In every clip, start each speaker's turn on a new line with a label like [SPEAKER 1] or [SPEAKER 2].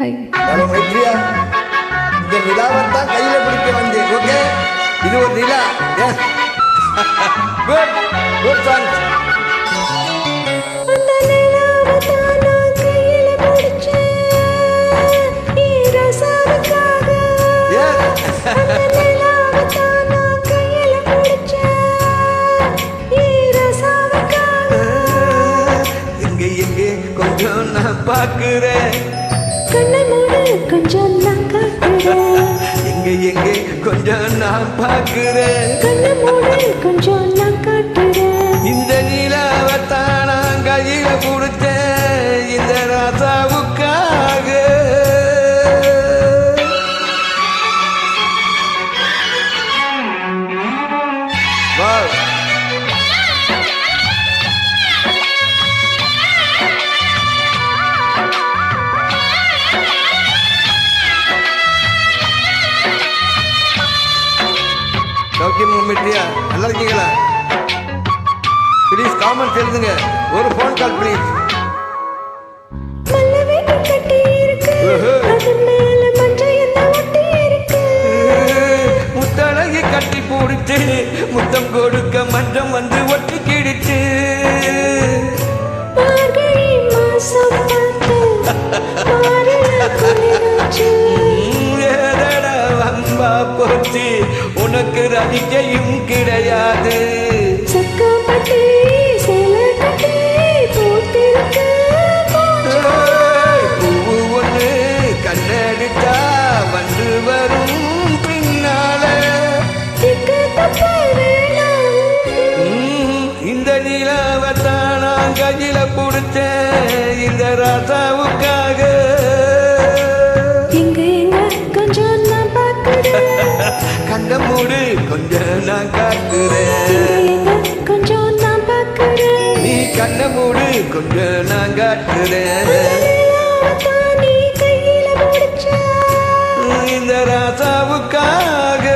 [SPEAKER 1] வெற்றியா இந்த நிலாவைத்தான் கையில பிடிக்க வந்தேன். ஓகே, இது ஒரு நிலா. Good good song. கொஞ்சம் நான் பார்க்கிறேன்,
[SPEAKER 2] கண்ணை மூடு கொஞ்சம் நான் காட்டுறேன்.
[SPEAKER 1] எங்கே கொஞ்சம் நான் பார்க்கிறேன்,
[SPEAKER 2] கண்ணை மூடு கொஞ்சம் நான் காட்டுறேன்.
[SPEAKER 1] இந்த நிலாவைத்தான் நான் கையில கொடுத்தேன் இந்த ராசாவுக்காக. வெற்றியா, நல்லா இருக்கீங்களா? ப்ளீஸ் காமெண்ட் எழுதுங்க. ஒரு ஃபோன் கால் ப்ளீஸ். முத்தழகி கட்டி போடுச்சு, முத்தம் கொடுக்க மன்றம் வந்து ஒட்டி கிடிச்சு. போச்சு உனக்கு ரதிக்கையும் கிடையாது. பூவு ஒன்று கண்ணடிச்சா வந்து வரும் பின்னால. இந்த நிலாவைத்தான் நான் கையில கொடுத்தேன் இந்த ராசாவுக்காக. கண்ண மூடு கொஞ்சம் நான் காட்டுறேன்,
[SPEAKER 2] கொஞ்சம் நான் பார்க்கிறேன்.
[SPEAKER 1] நீ கண்ண மூடு கொஞ்சம் நான் காட்டுறேன். இந்த ராசாவுக்காக.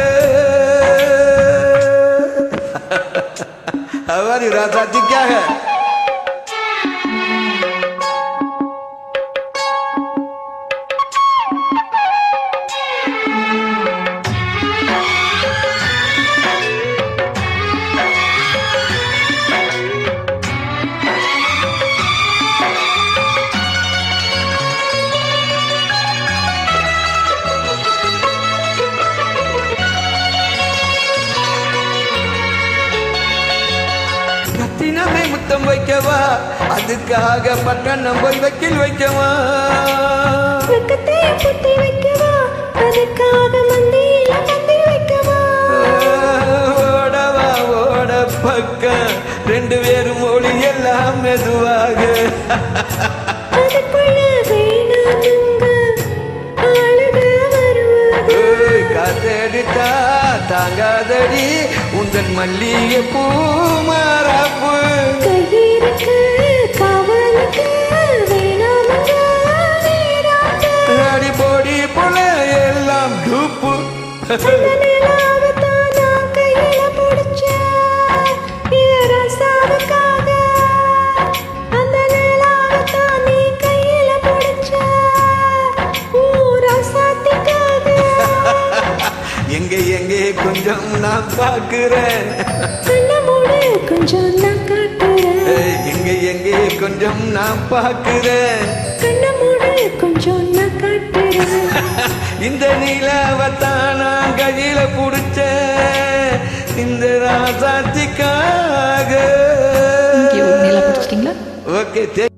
[SPEAKER 1] அவர் ராசாத்திக்காக. ரத்தினமே முத்தம் வைக்கவா, அதுக்காக பட்டணம் போய் வக்கீல் வைக்கவா. ஓடவா ஓட பக்கம் ரெண்டு பேரும் மொழி எல்லாம் மெதுவாக. காத்தடித்தா தாங்காதடி உந்தன் மல்லிகை பூ மாறாப்பு. அடி போடி போல எல்லாம் டூப்பு. எங்கே கொஞ்சம் நான் பார்க்கிறேன்,
[SPEAKER 2] கொஞ்சம் நான் காட்டுறேன்.
[SPEAKER 1] எங்கே கொஞ்சம் நான் பார்க்கிறேன்,
[SPEAKER 2] கொஞ்சம் நான் காட்டுறேன்.
[SPEAKER 1] இந்த நிலாவைத்தான் நான் கையில புடிச்சேன் இந்த ராசாத்திக்காக.
[SPEAKER 2] நிலா பிடிச்சிட்டீங்களா?
[SPEAKER 1] ஓகே.